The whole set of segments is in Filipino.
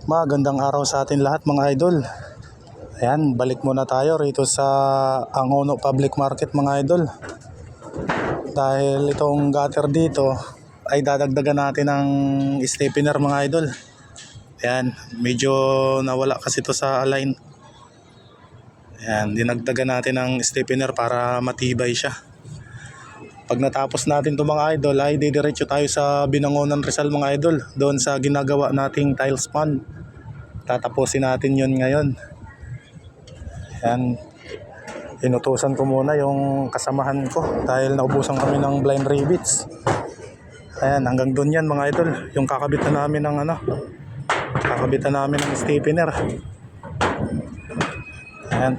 Magandang araw sa atin lahat mga idol. Ayan, balik muna tayo rito sa Angono Public Market mga idol. Dahil itong gutter dito ay dadagdagan natin ng stiffener mga idol. Ayan, medyo nawala kasi ito sa align. Ayan, dinagdagan natin ng stiffener para matibay siya. Pag natapos natin ito mga idol ay didiretso tayo sa Binangonan Rizal mga idol. Doon sa ginagawa nating tiles pan. Tatapusin natin yun ngayon. Ayan, inutusan ko muna yung kasamahan ko dahil naubusan kami ng blind rivets. Ayan, hanggang doon yan mga idol. Yung kakabitan namin ng kakabitan namin ng stiffener. Ayan,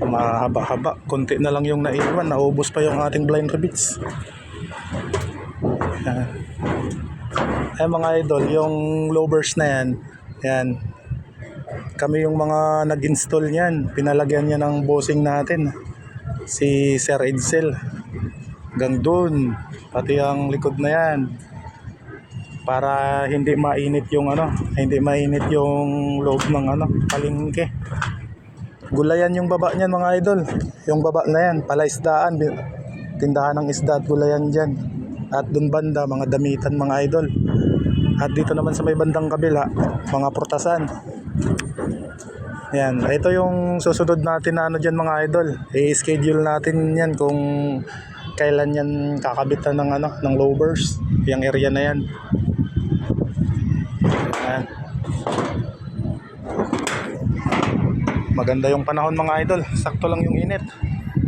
mahaba-haba, konti na lang yung naiwan, naubos pa yung ating blind rivets. Ayan mga idol, yung louvers na yan, yan, kami yung mga nag-install niyan, pinalagyan niya ng bossing natin, si Sir Edsel, hanggang dun, pati ang likod na yan, para hindi mainit yung hindi mainit yung loob ng palengke. Gulayan yung baba niyan mga idol. Yung baba na yan, palaisdaan, tindahan ng isda at gulayan dyan. At dun banda, mga damitan mga idol. At dito naman sa may bandang kabila, mga prutasan. Yan, ito yung susunod natin na dyan mga idol. I-schedule natin yan kung kailan yan kakabitan ng louvers. Yung area na yan. Yan. Maganda yung panahon mga idol, sakto lang yung init.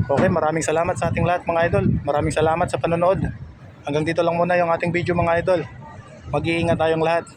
Okay, maraming salamat sa ating lahat mga idol. Maraming salamat sa panonood. Hanggang dito lang muna yung ating video mga idol. Mag-iingat tayong lahat.